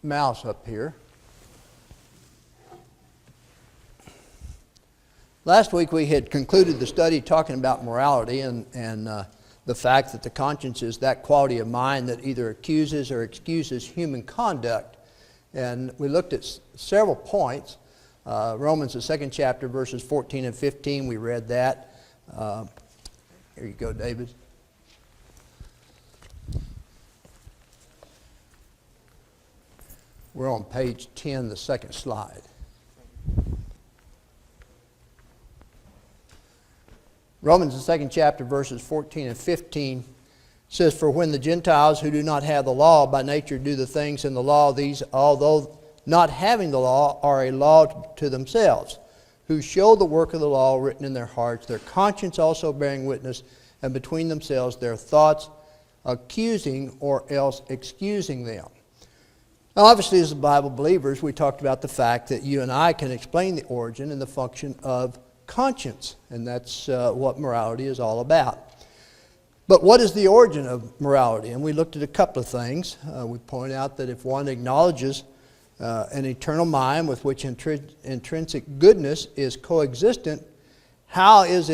mouse up here. Last week we had concluded the study talking about morality and the fact that the conscience is that quality of mind that either accuses or excuses human conduct. And we looked at several points. Romans, the 2nd chapter, verses 14 and 15, we read that. Here you go, David. We're on page 10, the second slide. Romans, the 2nd chapter, verses 14 and 15 says, "For when the Gentiles who do not have the law by nature do the things in the law, these, although not having the law, are a law to themselves, who show the work of the law written in their hearts, their conscience also bearing witness, and between themselves their thoughts accusing or else excusing them." Now, obviously, as Bible believers, we talked about the fact that you and I can explain the origin and the function of conscience, and that's what morality is all about. But what is the origin of morality? And we looked at a couple of things. We pointed out that if one acknowledges an eternal mind with which intrinsic goodness is coexistent, how is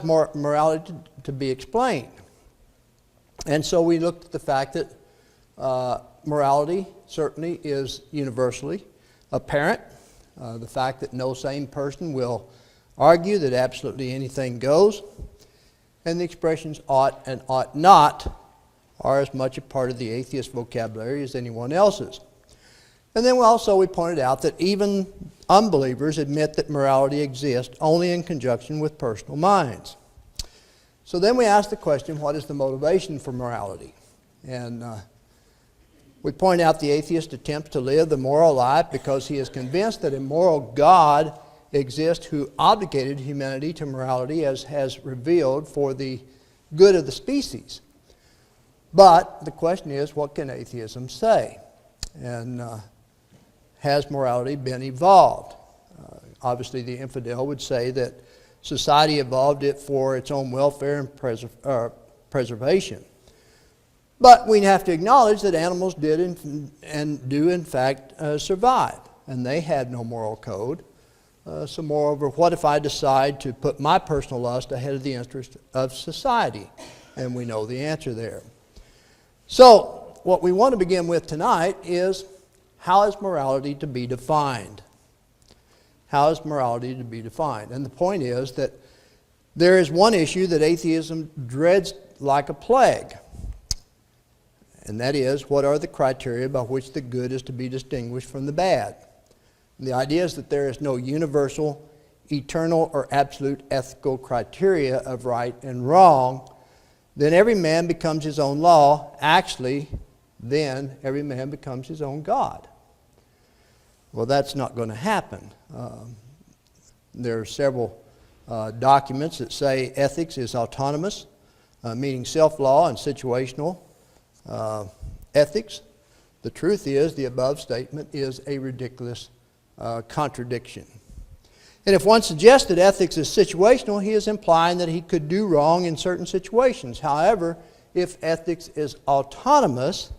morality to be explained? And so we looked at the fact that morality certainly is universally apparent. The fact that no sane person will argue that absolutely anything goes, and the expressions ought and ought not are as much a part of the atheist vocabulary as anyone else's. And then we pointed out that even unbelievers admit that morality exists only in conjunction with personal minds. So then we asked the question, what is the motivation for morality? And we point out the atheist attempts to live the moral life because he is convinced that a moral God exists who obligated humanity to morality as has revealed for the good of the species. But the question is, what can atheism say? And has morality been evolved? Obviously, the infidel would say that society evolved it for its own welfare and preservation. But we have to acknowledge that animals did and do in fact survive, and they had no moral code. So moreover, what if I decide to put my personal lust ahead of the interest of society? And we know the answer there. So what we want to begin with tonight is, how is morality to be defined? How is morality to be defined? And the point is that there is one issue that atheism dreads like a plague. And that is, what are the criteria by which the good is to be distinguished from the bad? And the idea is that there is no universal, eternal, or absolute ethical criteria of right and wrong. Then every man becomes his own law. Actually, then every man becomes his own God. Well, that's not going to happen. There are several documents that say ethics is autonomous, meaning self-law and situational ethics. The truth is, the above statement is a ridiculous contradiction. And if one suggests that ethics is situational, he is implying that he could do wrong in certain situations. However, if ethics is autonomous,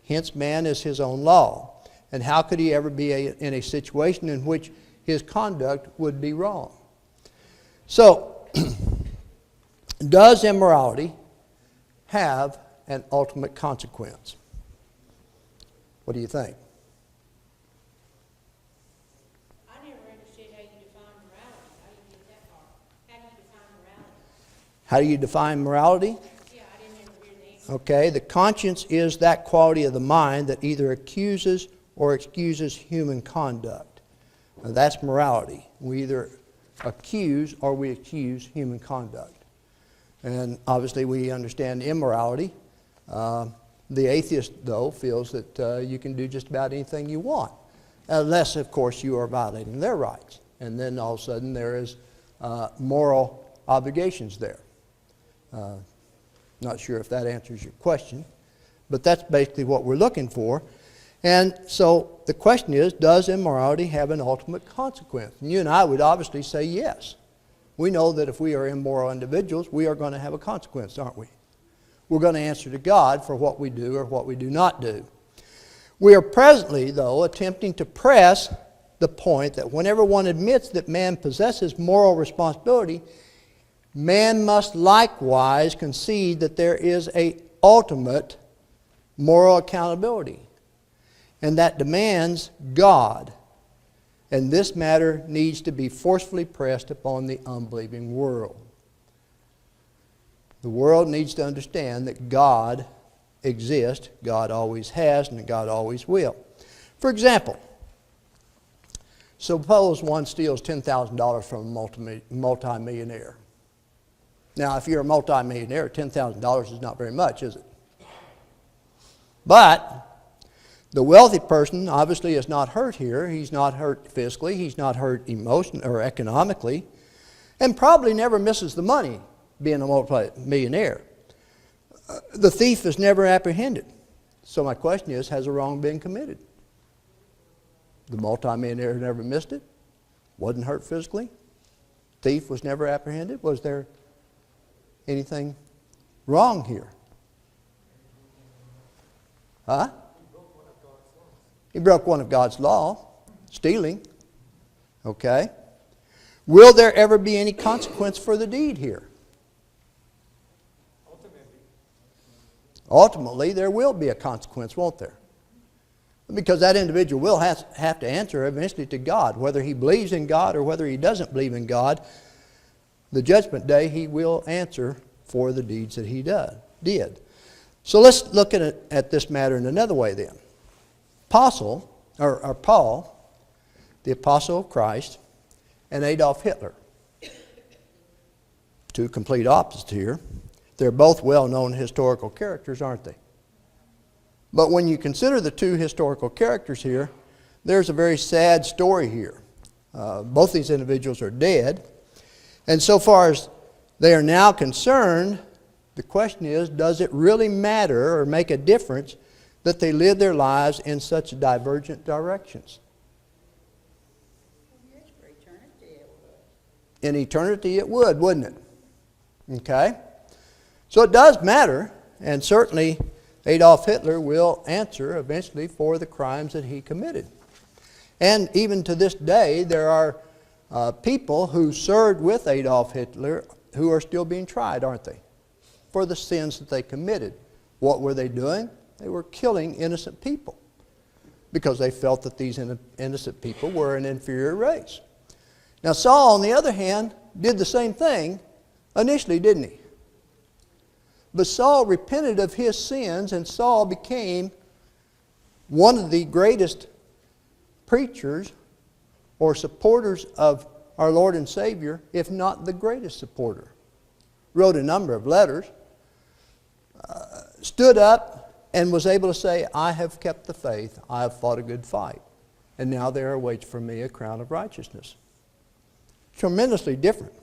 hence man is his own law. And how could he ever be in a situation in which his conduct would be wrong? So, does immorality have an ultimate consequence? What do you think? I never understood how you define morality. How do you get that far? How do you define morality? How do you define morality? Yeah, I didn't ever hear the answer. Okay, the conscience is that quality of the mind that either accuses or excuses human conduct. Now, that's morality. We either accuse or we excuse human conduct. And obviously we understand immorality. The atheist, though, feels that you can do just about anything you want, unless, of course, you are violating their rights. And then all of a sudden there is moral obligations there. Not sure if that answers your question, but that's basically what we're looking for. And so the question is, does immorality have an ultimate consequence? And you and I would obviously say yes. We know that if we are immoral individuals, we are going to have a consequence, aren't we? we're going to answer to God for what we do or what we do not do. We are presently, though, attempting to press the point that whenever one admits that man possesses moral responsibility, man must likewise concede that there is an ultimate moral accountability, and that demands God. And this matter needs to be forcefully pressed upon the unbelieving world. The world needs to understand that God exists, God always has, and God always will. For example, suppose one steals $10,000 from a multimillionaire. Now, if you're a multimillionaire, $10,000 is not very much, is it? But the wealthy person obviously is not hurt here. He's not hurt physically. He's not hurt emotionally or economically, and probably never misses the money being a multimillionaire. The thief is never apprehended. So my question is, has a wrong been committed? The multimillionaire never missed it, wasn't hurt physically, thief was never apprehended. Was there anything wrong here? Huh? He broke one of God's law, stealing. Okay. Will there ever be any consequence for the deed here? Ultimately, there will be a consequence, won't there? Because that individual will have to answer eventually to God, whether he believes in God or whether he doesn't believe in God. The judgment day, he will answer for the deeds that he did. So let's look at this matter in another way then. Paul, the apostle of Christ, and Adolf Hitler. Two complete opposites here. They're both well-known historical characters, aren't they? But when you consider the two historical characters here, there's a very sad story here. Both these individuals are dead. And so far as they are now concerned, the question is, does it really matter or make a difference that they live their lives in such divergent directions? Yes, for eternity it would. In eternity it would, wouldn't it? Okay? So it does matter, and certainly Adolf Hitler will answer eventually for the crimes that he committed. And even to this day, there are people who served with Adolf Hitler who are still being tried, aren't they? For the sins that they committed. What were they doing? They were killing innocent people because they felt that these innocent people were an inferior race. Now Saul, on the other hand, did the same thing initially, didn't he? But Saul repented of his sins, and Saul became one of the greatest preachers or supporters of our Lord and Savior, if not the greatest supporter. Wrote a number of letters, stood up and was able to say, I have kept the faith, I have fought a good fight, and now there awaits for me a crown of righteousness. Tremendously different.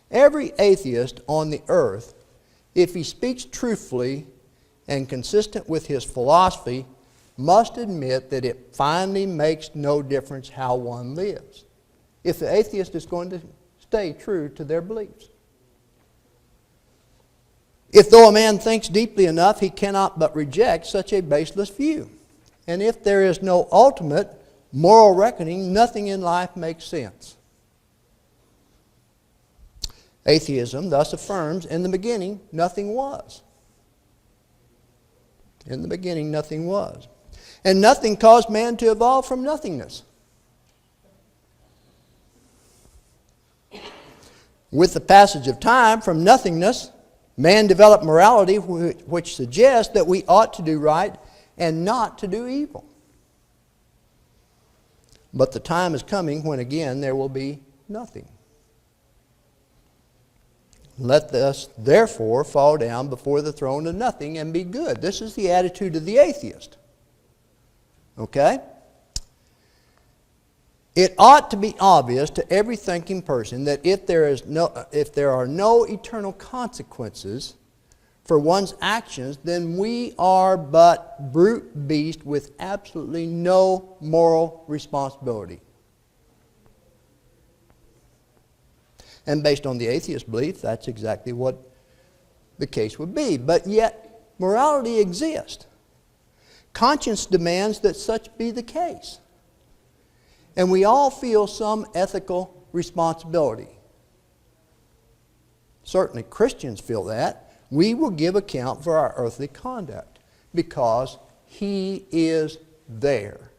Every atheist on the earth, if he speaks truthfully and consistent with his philosophy, must admit that it finally makes no difference how one lives, if the atheist is going to stay true to their beliefs. If though a man thinks deeply enough, he cannot but reject such a baseless view. And if there is no ultimate moral reckoning, nothing in life makes sense. Atheism thus affirms, in the beginning, nothing was. In the beginning, nothing was. And nothing caused man to evolve from nothingness. With the passage of time from nothingness, man developed morality which suggests that we ought to do right and not to do evil. But the time is coming when again there will be nothing. Let us therefore fall down before the throne of nothing and be good. This is the attitude of the atheist. Okay? It ought to be obvious to every thinking person that if there are no eternal consequences for one's actions, then we are but brute beasts with absolutely no moral responsibility. And based on the atheist belief, that's exactly what the case would be. But yet, morality exists. Conscience demands that such be the case. And we all feel some ethical responsibility. Certainly Christians feel that. We will give account for our earthly conduct because He is there.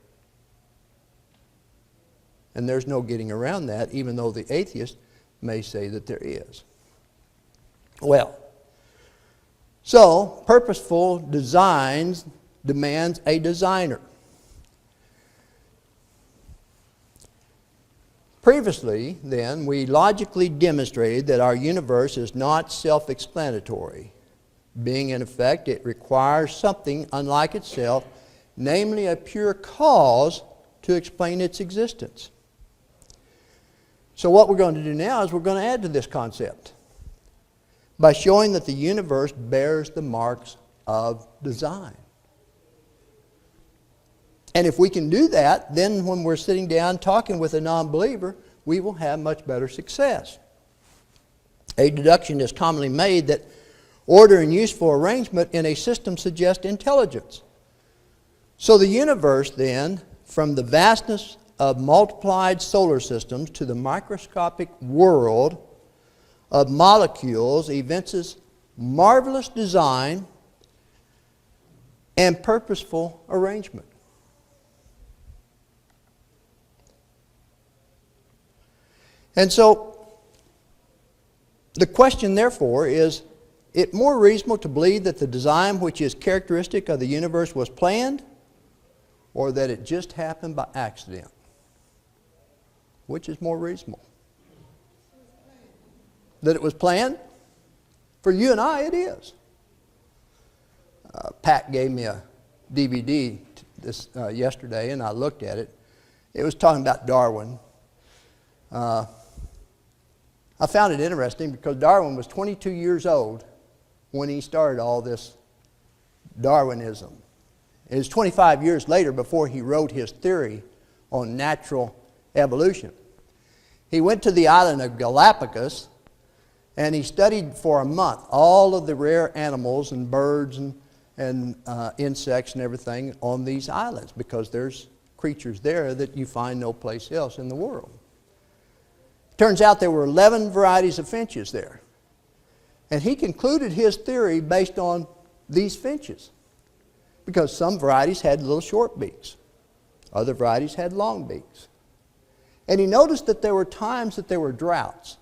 And there's no getting around that, even though the atheist may say that there is. Well, so purposeful designs demands a designer. Previously, then, we logically demonstrated that our universe is not self-explanatory. Being in effect, it requires something unlike itself, namely a pure cause to explain its existence. So what we're going to do now is we're going to add to this concept by showing that the universe bears the marks of design. And if we can do that, then when we're sitting down talking with a non-believer, we will have much better success. A deduction is commonly made that order and useful arrangement in a system suggest intelligence. So the universe then, from the vastness of multiplied solar systems to the microscopic world of molecules, evinces marvelous design and purposeful arrangement. And so, the question therefore is it more reasonable to believe that the design which is characteristic of the universe was planned or that it just happened by accident? Which is more reasonable? That it was planned? For you and I, it is. Pat gave me a DVD yesterday, and I looked at it. It was talking about Darwin. I found it interesting because Darwin was 22 years old when he started all this Darwinism. It was 25 years later before he wrote his theory on natural evolution. He went to the island of Galapagos and he studied for a month all of the rare animals and birds and insects and everything on these islands because there's creatures there that you find no place else in the world. Turns out there were 11 varieties of finches there. And he concluded his theory based on these finches. Because some varieties had little short beaks. Other varieties had long beaks. And he noticed that there were times that there were droughts.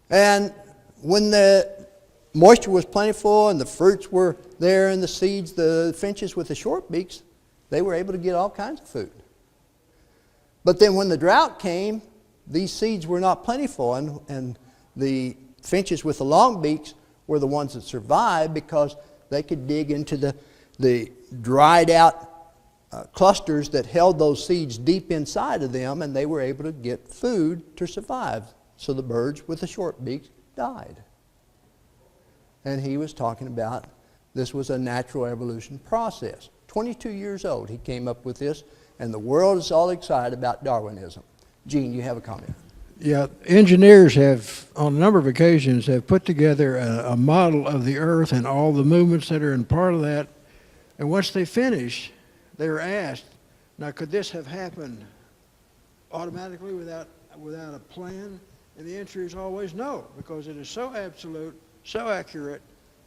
And when the moisture was plentiful and the fruits were there and the seeds, the finches with the short beaks, they were able to get all kinds of food. But then when the drought came, these seeds were not plentiful, and the finches with the long beaks were the ones that survived because they could dig into the dried out clusters that held those seeds deep inside of them, and they were able to get food to survive. So the birds with the short beaks died. And he was talking about this was a natural evolution process. 22 years old, he came up with this, and the world is all excited about Darwinism. Gene, you have a comment? Yeah, engineers have, on a number of occasions, have put together a model of the Earth and all the movements that are in part of that. And once they finish, they're asked, now could this have happened automatically without a plan? And the answer is always no, because it is so absolute, so accurate,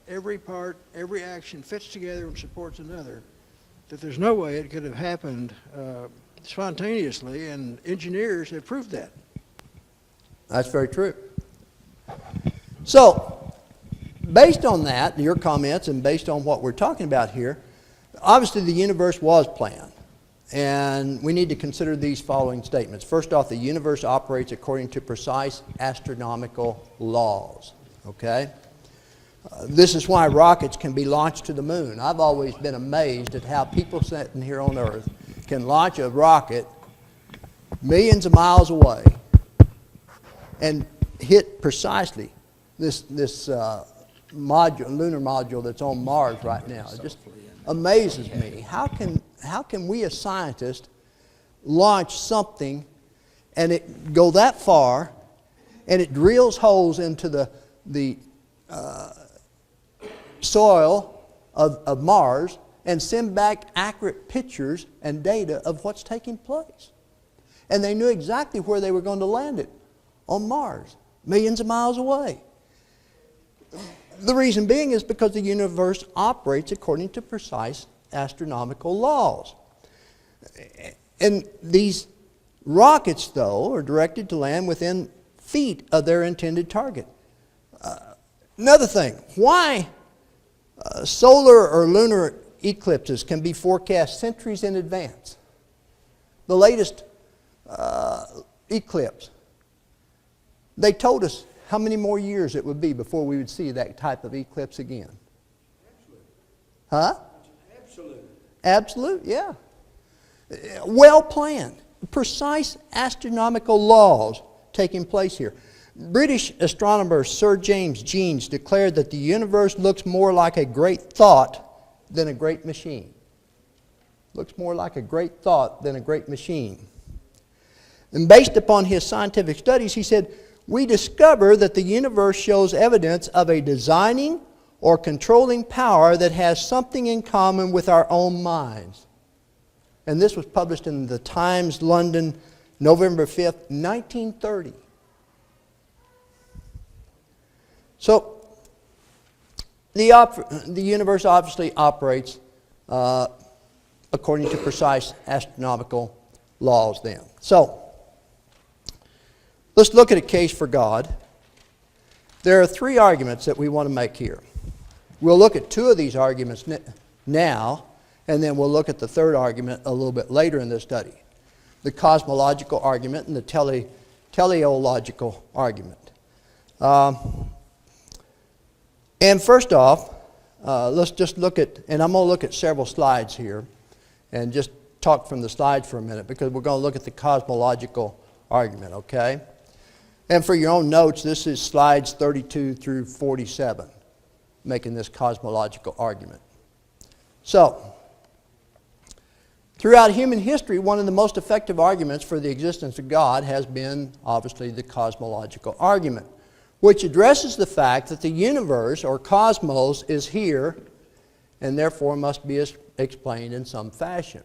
every part, every action fits together and supports another, that there's no way it could have happened spontaneously, and engineers have proved that. That's very true. So, based on that, your comments, and based on what we're talking about here, obviously the universe was planned. And we need to consider these following statements. First off, the universe operates according to precise astronomical laws. Okay? This is why rockets can be launched to the moon. I've always been amazed at how people sitting here on Earth can launch a rocket millions of miles away and hit precisely this lunar module that's on Mars right now. It just amazes me. How can we as scientists launch something and it go that far and it drills holes into the soil of Mars and send back accurate pictures and data of what's taking place. And they knew exactly where they were going to land it, on Mars, millions of miles away. The reason being is because the universe operates according to precise astronomical laws. And these rockets, though, are directed to land within feet of their intended target. Another thing, why solar or lunar eclipses can be forecast centuries in advance. The latest eclipse, they told us how many more years it would be before we would see that type of eclipse again. Absolute. Huh? Absolute. Absolute, yeah. Well planned. Precise astronomical laws taking place here. British astronomer Sir James Jeans declared that the universe looks more like a great thought than a great machine. Looks more like a great thought than a great machine. And based upon his scientific studies, he said, we discover that the universe shows evidence of a designing or controlling power that has something in common with our own minds. And this was published in the Times, London, November 5th, 1930. So, the universe obviously operates according to precise astronomical laws then. So, let's look at a case for God. There are three arguments that we want to make here. We'll look at two of these arguments now, and then we'll look at the third argument a little bit later in this study. The cosmological argument and the teleological argument. And first off, let's just look at, and I'm going to look at several slides here, and just talk from the slides for a minute, because we're going to look at the cosmological argument, okay? And for your own notes, this is slides 32 through 47, making this cosmological argument. So, throughout human history, one of the most effective arguments for the existence of God has been, obviously, the cosmological argument, which addresses the fact that the universe, or cosmos, is here and therefore must be explained in some fashion.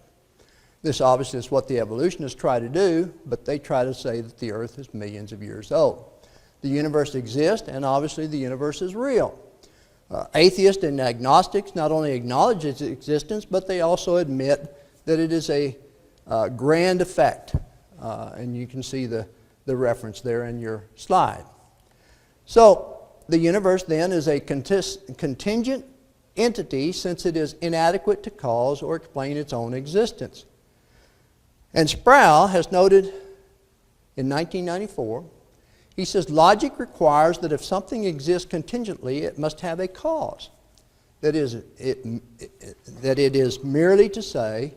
This obviously is what the evolutionists try to do, but they try to say that the earth is millions of years old. The universe exists, and obviously the universe is real. Atheists and agnostics not only acknowledge its existence, but they also admit that it is a grand effect. And you can see the reference there in your slide. So, the universe then is a contingent entity, since it is inadequate to cause or explain its own existence. And Sproul has noted in 1994, he says, logic requires that if something exists contingently, it must have a cause. That is merely to say,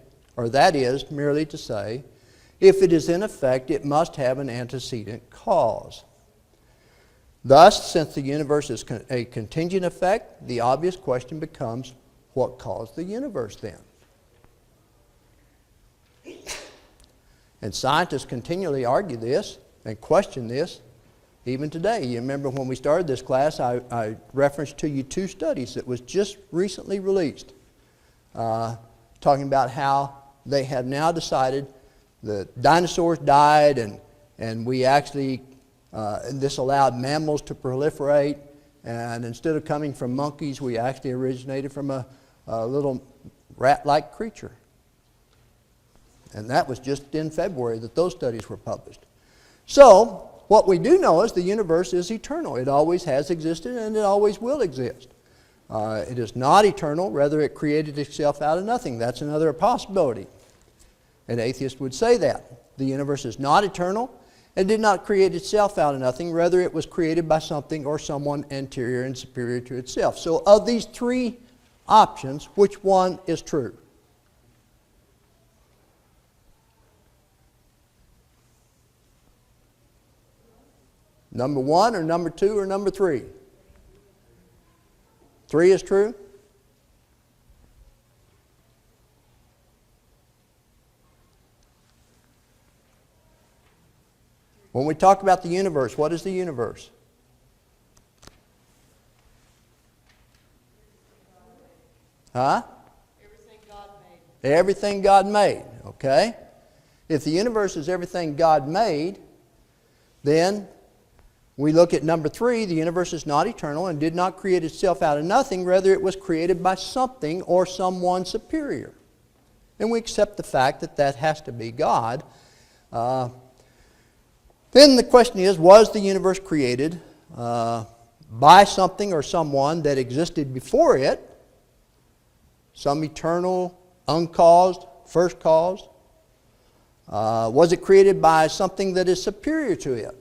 if it is in effect, it must have an antecedent cause. Thus, since the universe is a contingent effect, the obvious question becomes, what caused the universe then? And scientists continually argue this and question this even today. You remember when we started this class, I referenced to you two studies that was just recently released, talking about how they have now decided the dinosaurs died, and we actually, this allowed mammals to proliferate, and instead of coming from monkeys, we actually originated from a little rat-like creature. And that was just in February that those studies were published. So, what we do know is the universe is eternal. It always has existed, and it always will exist. It is not eternal, rather it created itself out of nothing. That's another possibility. An atheist would say that. The universe is not eternal, and did not create itself out of nothing, rather it was created by something or someone anterior and superior to itself. So of these three options, which one is true? Number one, or number two, or number three? Three is true? When we talk about the universe, what is the universe? Huh? Everything God made. Everything God made, okay? If the universe is everything God made, then we look at number 3, the universe is not eternal and did not create itself out of nothing. Rather, it was created by something or someone superior. And we accept the fact that that has to be God. Then the question is, was the universe created by something or someone that existed before it? Some eternal, uncaused, first caused? Was it created by something that is superior to it?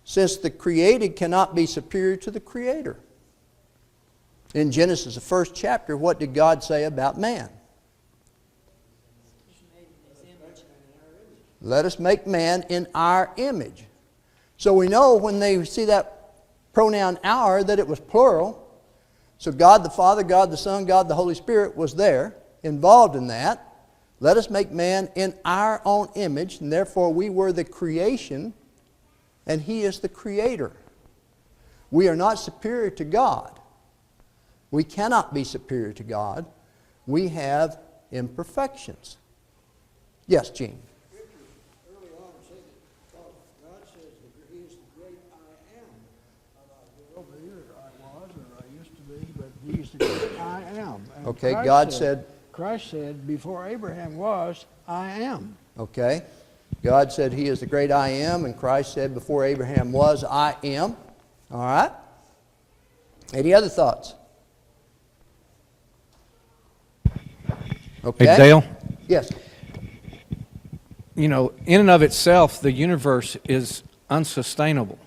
Since the created cannot be superior to the Creator. In Genesis, the first chapter, what did God say about man? Let us make man in our image. So we know when they see that pronoun our that it was plural. So God the Father, God the Son, God the Holy Spirit was there, involved in that. Let us make man in our own image, and therefore we were the creation, and He is the Creator. We are not superior to God. We cannot be superior to God. We have imperfections. Yes, Gene. Early on said that God says that He is the great I am. Over here I was or I used to be, but He's the great I am. And Okay, God said, Christ said, before Abraham was, I am. okay, God said He is the great I am, and Christ said before Abraham was, I am. All right? Any other thoughts? Okay. Hey, Dale, Yes. you know, in and of itself, the universe is unsustainable.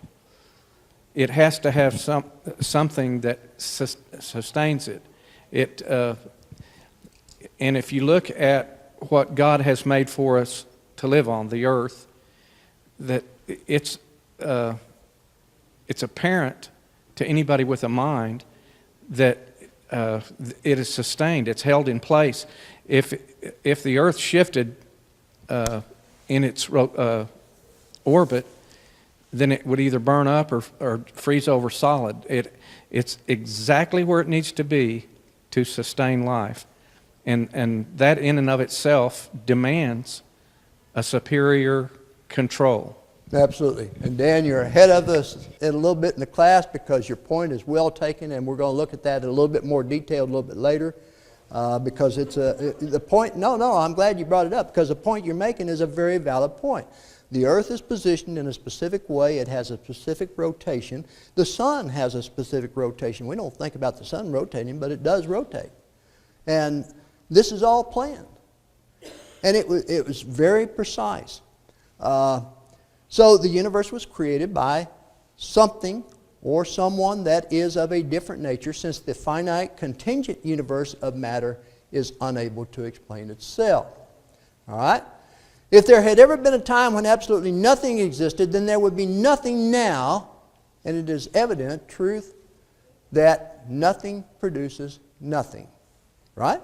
It has to have something that sustains it. And if you look at what God has made for us to live on, the earth, that it's apparent to anybody with a mind that it is sustained. It's held in place. If the earth shifted in its orbit, then it would either burn up or freeze over solid. It's exactly where it needs to be to sustain life. And that in and of itself demands a superior control. Absolutely. And Dan, you're ahead of us a little bit in the class because your point is well taken, and we're going to look at that in a little bit more detail a little bit later. Because it's the point. No, I'm glad you brought it up because the point you're making is a very valid point. The earth is positioned in a specific way. It has a specific rotation. The sun has a specific rotation. We don't think about the sun rotating, but it does rotate. And this is all planned. And it was very precise. So the universe was created by something or someone that is of a different nature, since the finite contingent universe of matter is unable to explain itself. All right? If there had ever been a time when absolutely nothing existed, then there would be nothing now, and it is evident truth that nothing produces nothing. Right?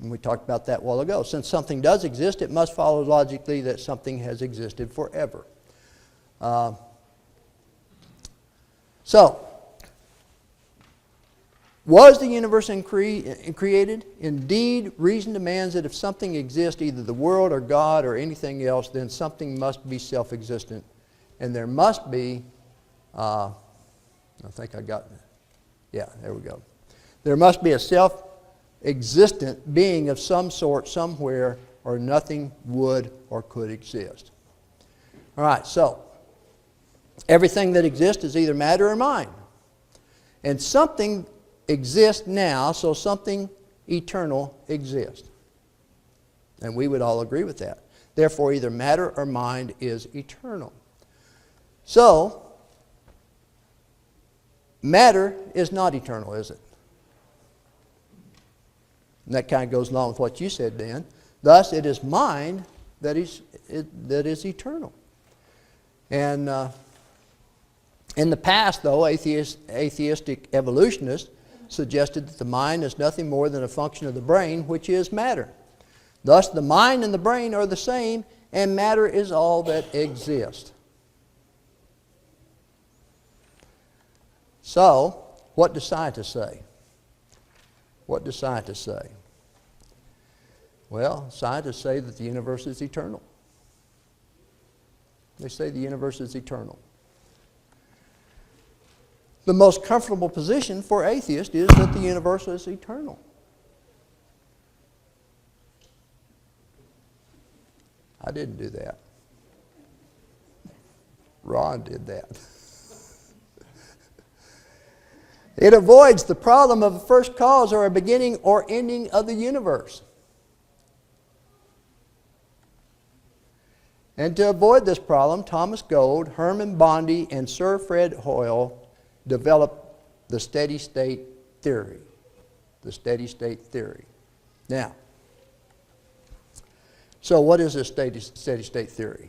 And we talked about that a while ago. Since something does exist, it must follow logically that something has existed forever. So, was the universe created? Indeed, reason demands that if something exists, either the world or God or anything else, then something must be self-existent. And there must be, I think I got, yeah, there we go. There must be a self-existent being of some sort somewhere, or nothing would or could exist. All right, so everything that exists is either matter or mind. And something exists now, so something eternal exists. And we would all agree with that. Therefore, either matter or mind is eternal. So, matter is not eternal, is it? And that kind of goes along with what you said, Dan. Thus, it is mind that is eternal. And in the past, though, atheistic evolutionists suggested that the mind is nothing more than a function of the brain, which is matter. Thus, the mind and the brain are the same, and matter is all that exists. So, what do scientists say? What do scientists say? Well, scientists say that the universe is eternal. They say the universe is eternal. The most comfortable position for atheists is that the universe is eternal. I didn't do that. Ron did that. It avoids the problem of a first cause or a beginning or ending of the universe. And to avoid this problem, Thomas Gold, Herman Bondi, and Sir Fred Hoyle developed the steady state theory. The steady state theory. Now, so what is a steady state theory?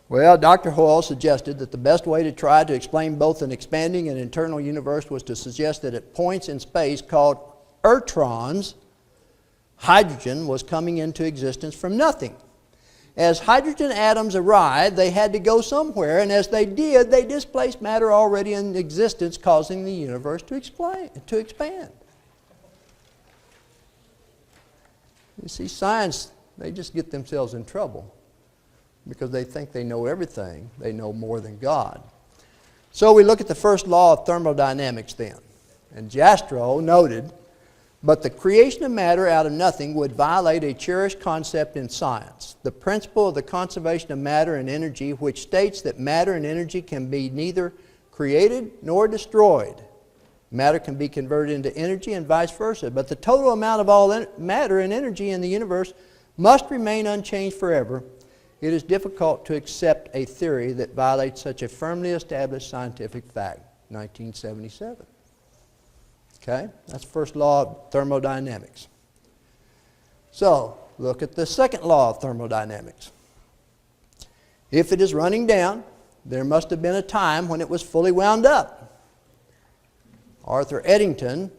Well, Dr. Hoyle suggested that the best way to try to explain both an expanding and internal universe was to suggest that at points in space called ertrons, hydrogen was coming into existence from nothing. As hydrogen atoms arrived, they had to go somewhere, and as they did, they displaced matter already in existence, causing the universe to expand. You see, science, they just get themselves in trouble because they think they know everything. They know more than God. So we look at the first law of thermodynamics then. And Jastrow noted, but the creation of matter out of nothing would violate a cherished concept in science, the principle of the conservation of matter and energy, which states that matter and energy can be neither created nor destroyed. Matter can be converted into energy and vice versa, but the total amount of all matter and energy in the universe must remain unchanged forever. It is difficult to accept a theory that violates such a firmly established scientific fact. 1977. Okay, that's the first law of thermodynamics. So, look at the second law of thermodynamics. If it is running down, there must have been a time when it was fully wound up. Arthur Eddington,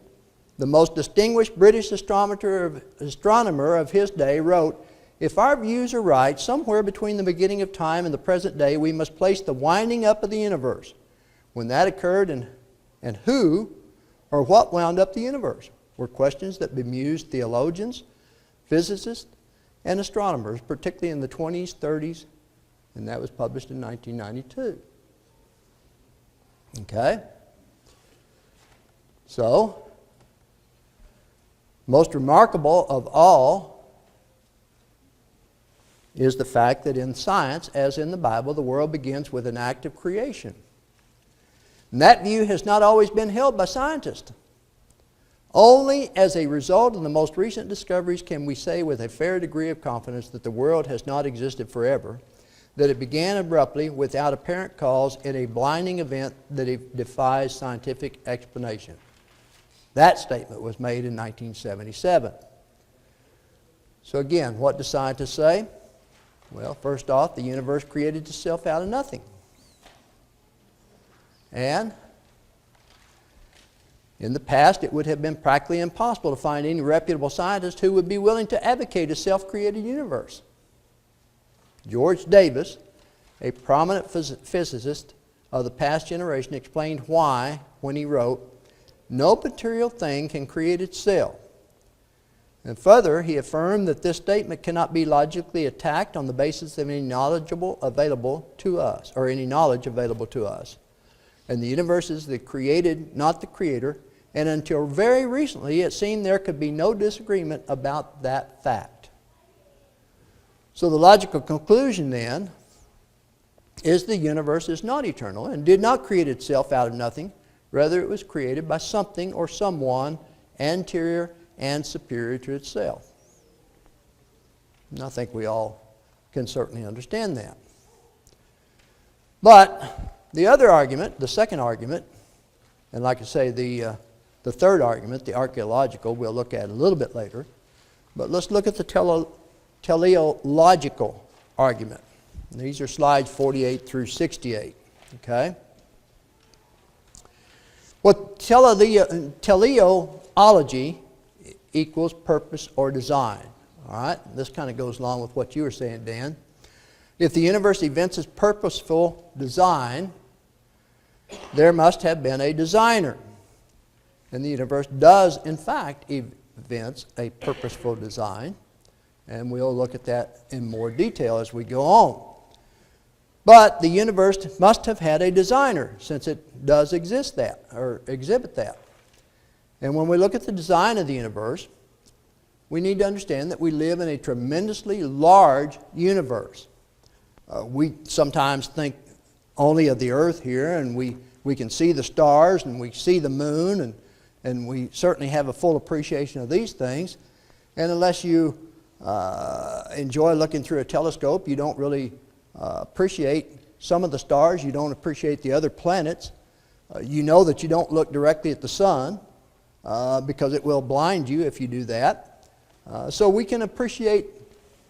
the most distinguished British astronomer of his day, wrote, "If our views are right, somewhere between the beginning of time and the present day, we must place the winding up of the universe. When that occurred, and who or what wound up the universe were questions that bemused theologians, physicists, and astronomers, particularly in the 20s, 30s, and that was published in 1992. Okay? So, most remarkable of all is the fact that in science, as in the Bible, the world begins with an act of creation. And that view has not always been held by scientists. Only as a result of the most recent discoveries can we say with a fair degree of confidence that the world has not existed forever, that it began abruptly without apparent cause in a blinding event that defies scientific explanation. That statement was made in 1977. So again, what do scientists say? Well, first off, the universe created itself out of nothing. And in the past, it would have been practically impossible to find any reputable scientist who would be willing to advocate a self-created universe. George Davis, a prominent physicist of the past generation, explained why when he wrote, "No material thing can create itself." And further, he affirmed that this statement cannot be logically attacked on the basis of any knowledge available to us. And the universe is the created, not the creator, and until very recently it seemed there could be no disagreement about that fact. So the logical conclusion then is the universe is not eternal and did not create itself out of nothing. Rather, it was created by something or someone anterior and superior to itself. And I think we all can certainly understand that. But the other argument, the second argument, and like I say, the third argument, the archaeological, we'll look at a little bit later. But let's look at the teleological argument. And these are slides 48 through 68. Okay? Well, teleology equals purpose or design. All right? This kind of goes along with what you were saying, Dan. If the universe evinces purposeful design, there must have been a designer. And the universe does, in fact, evince a purposeful design. And we'll look at that in more detail as we go on. But the universe must have had a designer, since it does exist that, or exhibit that. And when we look at the design of the universe, we need to understand that we live in a tremendously large universe. We sometimes think only of the earth here, and we can see the stars, and we see the moon, and we certainly have a full appreciation of these things. And unless you enjoy looking through a telescope, you don't really appreciate some of the stars. You don't appreciate the other planets. You know that you don't look directly at the sun because it will blind you if you do that. So we can appreciate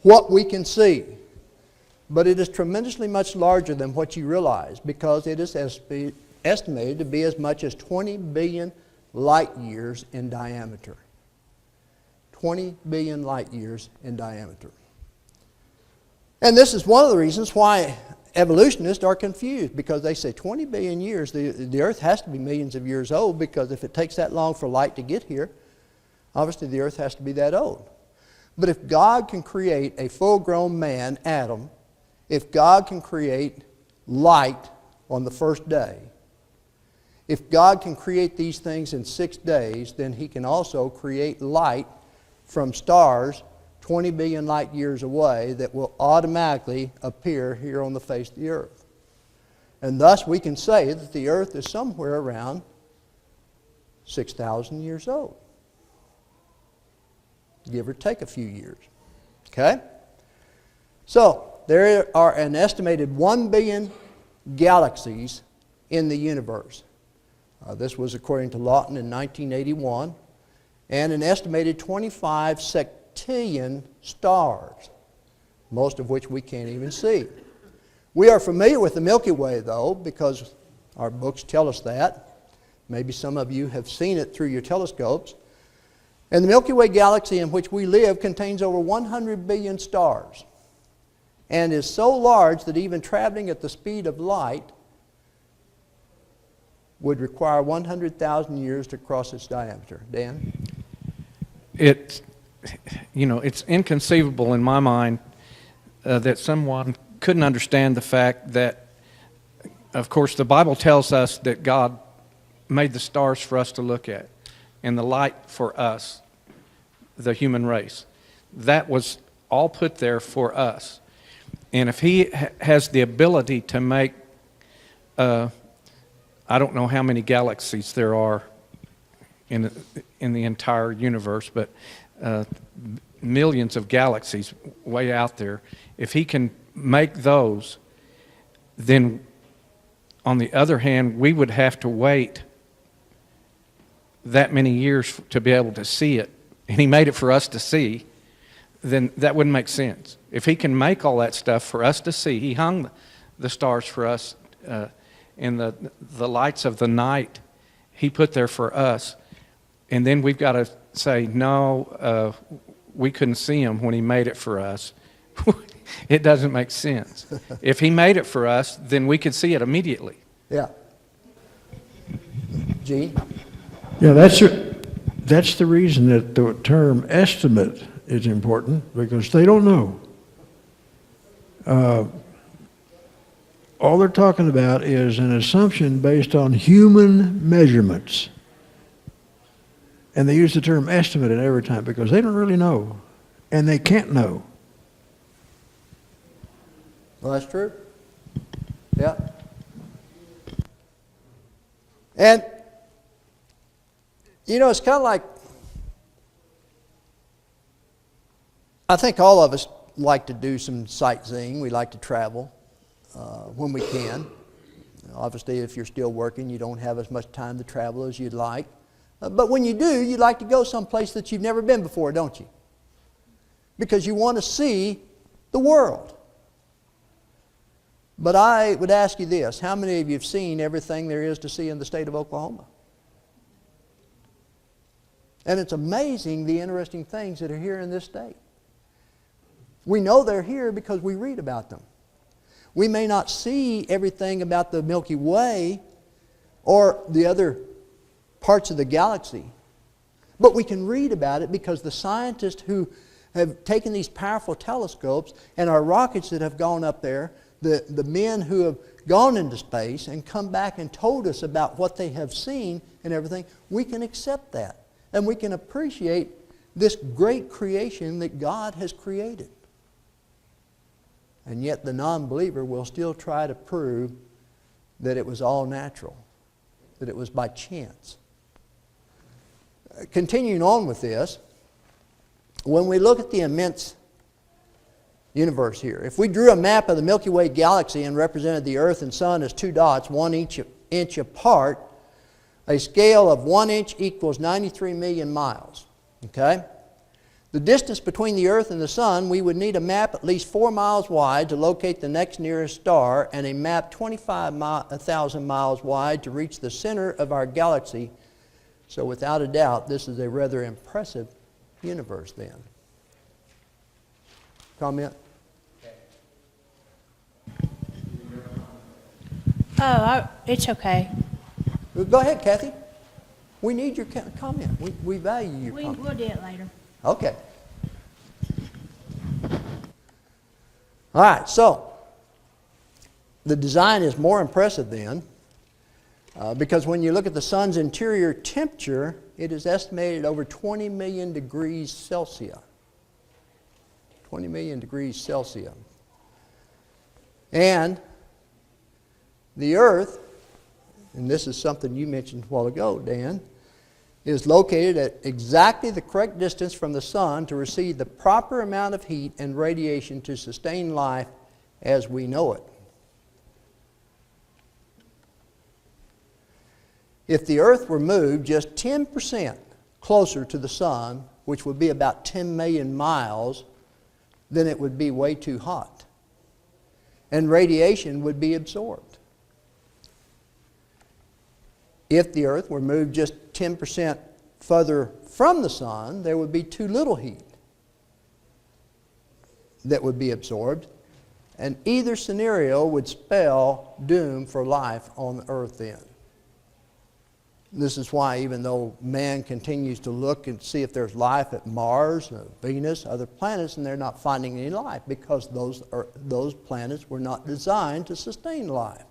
what we can see. But it is tremendously much larger than what you realize, because it is estimated to be as much as 20 billion light years in diameter. 20 billion light years in diameter. And this is one of the reasons why evolutionists are confused, because they say 20 billion years, the earth has to be millions of years old, because if it takes that long for light to get here, obviously the earth has to be that old. But if God can create a full-grown man, Adam, if God can create light on the first day, if God can create these things in 6 days, then He can also create light from stars 20 billion light years away that will automatically appear here on the face of the earth. And thus we can say that the earth is somewhere around 6,000 years old. Give or take a few years. Okay? So, there are an estimated 1 billion galaxies in the universe. This was according to Lawton in 1981. And an estimated 25 septillion stars, most of which we can't even see. We are familiar with the Milky Way, though, because our books tell us that. Maybe some of you have seen it through your telescopes. And the Milky Way galaxy in which we live contains over 100 billion stars, and is so large that even traveling at the speed of light would require 100,000 years to cross its diameter. Dan? It's inconceivable in my mind that someone couldn't understand the fact that, of course, the Bible tells us that God made the stars for us to look at, and the light for us, the human race. That was all put there for us. And if He has the ability to make, I don't know how many galaxies there are in the entire universe, but millions of galaxies way out there. If He can make those, then on the other hand, we would have to wait that many years to be able to see it, and He made it for us to see, then that wouldn't make sense. If He can make all that stuff for us to see, He hung the stars for us, and the lights of the night He put there for us, and then we've got to say, no, we couldn't see them when He made it for us. It doesn't make sense. If He made it for us, then we could see it immediately. Yeah. Gene? Yeah, that's the reason that the term estimate is important, because they don't know. All they're talking about is an assumption based on human measurements. And they use the term estimate at every time because they don't really know, and they can't know. Well, that's true. Yeah. And, it's kind of like, I think all of us like to do some sightseeing. We like to travel when we can. Obviously, if you're still working, you don't have as much time to travel as you'd like. But when you do, you like to go someplace that you've never been before, don't you? Because you want to see the world. But I would ask you this: how many of you have seen everything there is to see in the state of Oklahoma? And it's amazing the interesting things that are here in this state. We know they're here because we read about them. We may not see everything about the Milky Way or the other parts of the galaxy. But we can read about it because the scientists who have taken these powerful telescopes and our rockets that have gone up there, the men who have gone into space and come back and told us about what they have seen and everything, we can accept that. And we can appreciate this great creation that God has created. And yet the non-believer will still try to prove that it was all natural, that it was by chance. Continuing on with this, when we look at the immense universe here, if we drew a map of the Milky Way galaxy and represented the Earth and Sun as two dots, 1 inch apart, a scale of 1 inch equals 93 million miles. Okay? The distance between the Earth and the Sun, we would need a map at least 4 miles wide to locate the next nearest star, and a map 25,000 miles wide to reach the center of our galaxy. So without a doubt, this is a rather impressive universe then. Comment? It's okay. Go ahead, Kathy. We need your comment. We value your comment. We'll do it later. Okay. All right, so the design is more impressive then because when you look at the sun's interior temperature, it is estimated over 20 million degrees Celsius. 20 million degrees Celsius. And the Earth, and this is something you mentioned a while ago, Dan, is located at exactly the correct distance from the sun to receive the proper amount of heat and radiation to sustain life as we know it. If the Earth were moved just 10% closer to the sun, which would be about 10 million miles, then it would be way too hot. And radiation would be absorbed. If the Earth were moved just 10% further from the sun, there would be too little heat that would be absorbed, and either scenario would spell doom for life on the Earth then. This is why even though man continues to look and see if there's life at Mars, Venus, other planets, and they're not finding any life because those planets were not designed to sustain life.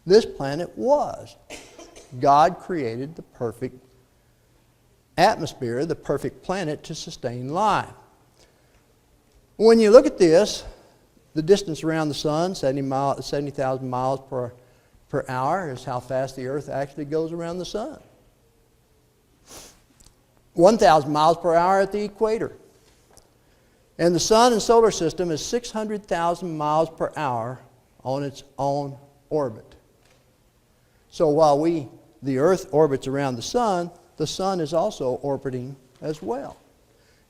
This planet was. God created the perfect atmosphere, the perfect planet to sustain life. When you look at this, the distance around the sun, 70,000 miles per hour, is how fast the Earth actually goes around the sun. 1,000 miles per hour at the equator. And the sun and solar system is 600,000 miles per hour on its own orbit. So while the Earth orbits around the sun is also orbiting as well.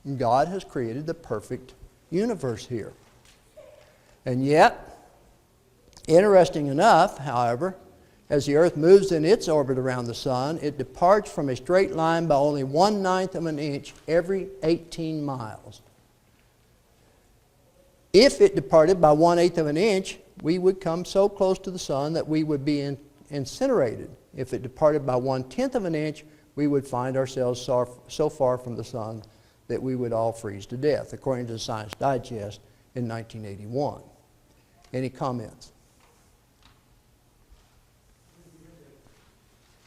And God has created the perfect universe here. And yet, interesting enough, however, as the Earth moves in its orbit around the sun, it departs from a straight line by only 1/9 of an inch every 18 miles. If it departed by 1/8 of an inch, we would come so close to the sun that we would be incinerated. If it departed by 1/10 of an inch, we would find ourselves so far from the sun that we would all freeze to death, according to the Science Digest in 1981. Any comments?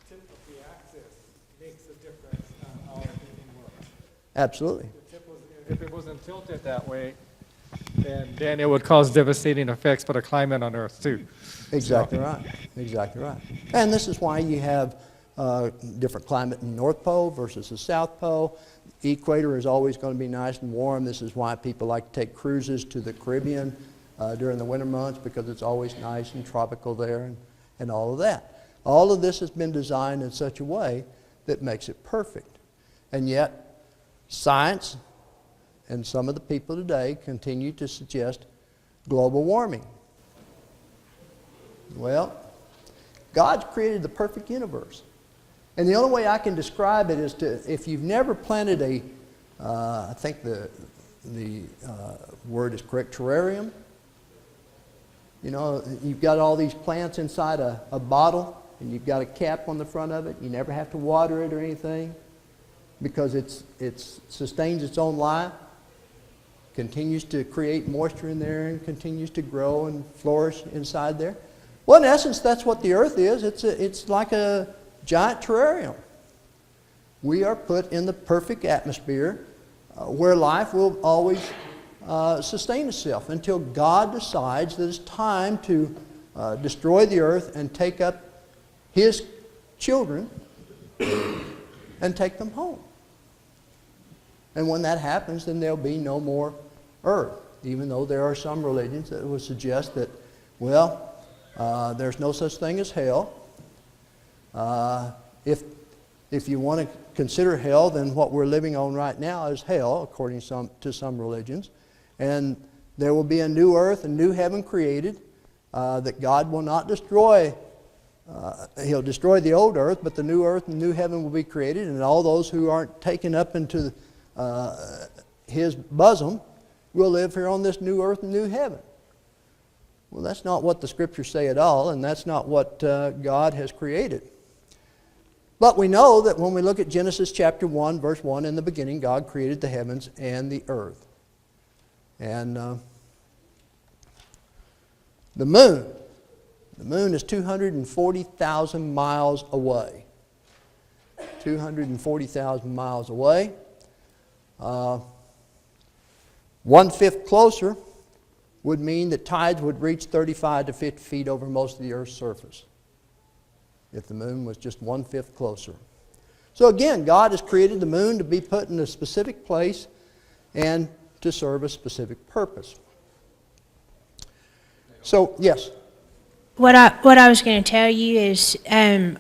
The tip of the axis makes a difference on how everything works. Absolutely. If it wasn't tilted that way, then it would cause devastating effects for the climate on Earth too. Exactly right. Exactly right. And this is why you have different climate in the North Pole versus the South Pole. The equator is always going to be nice and warm. This is why people like to take cruises to the Caribbean during the winter months, because it's always nice and tropical there and all of that. All of this has been designed in such a way that makes it perfect. And yet, science and some of the people today continue to suggest global warming. Well, God's created the perfect universe. And the only way I can describe it is if you've never planted I think the word is correct, terrarium. You know, you've got all these plants inside a bottle, and you've got a cap on the front of it. You never have to water it or anything because it sustains its own life, continues to create moisture in there, and continues to grow and flourish inside there. Well, in essence, that's what the earth is. It's like a giant terrarium. We are put in the perfect atmosphere where life will always sustain itself until God decides that it's time to destroy the earth and take up His children and take them home. And when that happens, then there'll be no more earth, even though there are some religions that would suggest that, well, there's no such thing as hell. If you want to consider hell, then what we're living on right now is hell, according to some religions. And there will be a new earth and new heaven created that God will not destroy. He'll destroy the old earth, but the new earth and new heaven will be created, and all those who aren't taken up into His bosom will live here on this new earth and new heaven. Well, that's not what the Scriptures say at all, and that's not what God has created. But we know that when we look at Genesis chapter 1, verse 1, in the beginning God created the heavens and the earth. And the moon is 240,000 miles away. 240,000 miles away. 1/5 closer would mean that tides would reach 35 to 50 feet over most of the Earth's surface if the moon was just 1/5 closer. So again, God has created the moon to be put in a specific place and to serve a specific purpose. So, yes? What I was going to tell you is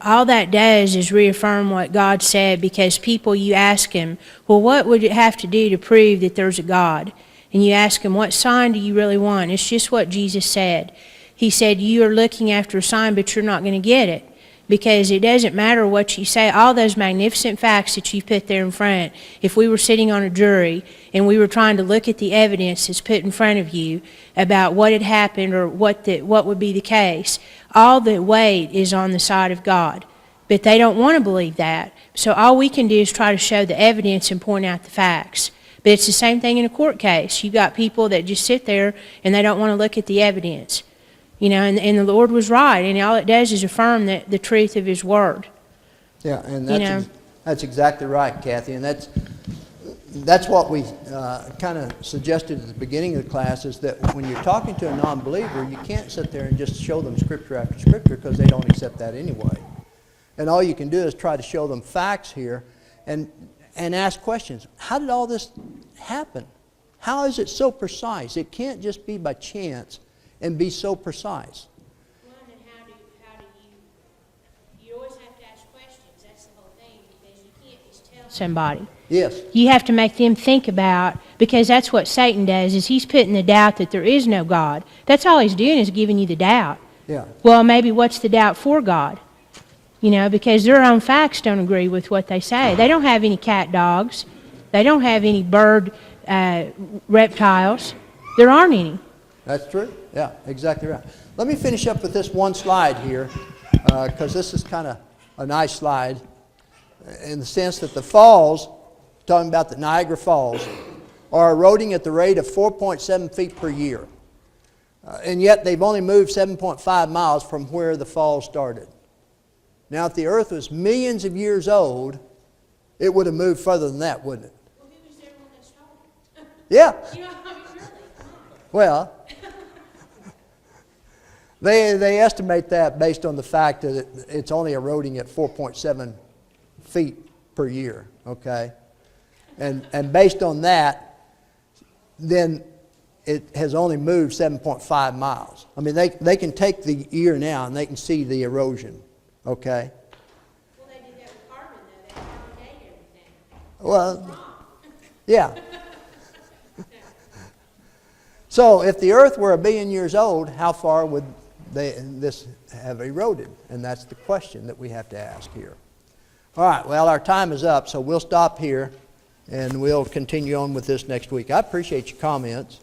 all that does is reaffirm what God said, because people, you ask them, well, what would it have to do to prove that there's a God? And you ask them, what sign do you really want? It's just what Jesus said. He said, you are looking after a sign, but you're not going to get it. Because it doesn't matter what you say, all those magnificent facts that you put there in front. If we were sitting on a jury and we were trying to look at the evidence that's put in front of you about what had happened or what would be the case, all the weight is on the side of God. But they don't want to believe that. So all we can do is try to show the evidence and point out the facts. But it's the same thing in a court case. You've got people that just sit there and they don't want to look at the evidence. You know, and the Lord was right, and all it does is affirm the truth of His Word. Yeah, and You that's exactly right, Kathy. And that's what we kind of suggested at the beginning of the class, is that when you're talking to a non-believer, you can't sit there and just show them Scripture after Scripture, because they don't accept that anyway. And all you can do is try to show them facts here and ask questions. How did all this happen? How is it so precise? It can't just be by chance and be so precise. Well, and how do you always have to ask questions. That's the whole thing, because you can't just tell somebody. Yes. You have to make them think about, because that's what Satan does, is he's putting the doubt that there is no God. That's all he's doing, is giving you the doubt. Yeah. Well, maybe what's the doubt for God? You know, because their own facts don't agree with what they say. They don't have any cat dogs. They don't have any bird reptiles. There aren't any. That's true. Yeah, exactly right. Let me finish up with this one slide here, because this is kind of a nice slide in the sense that the falls, talking about the Niagara Falls, are eroding at the rate of 4.7 feet per year. And yet they've only moved 7.5 miles from where the falls started. Now, if the earth was millions of years old, it would have moved further than that, wouldn't it? Well, who was there when they started? Yeah. You know, I mean, really? Well, they estimate that based on the fact that it's only eroding at 4.7 feet per year, okay? And based on that, then it has only moved 7.5 miles. I mean, they can take the year now and they can see the erosion, okay? Well, they did that with carbon, though. They carbon dated everything. Well, yeah. So if the earth were 1 billion years old, how far would this have eroded? And that's the question that we have to ask here. All right, well, our time is up, so we'll stop here and we'll continue on with this next week. I appreciate your comments.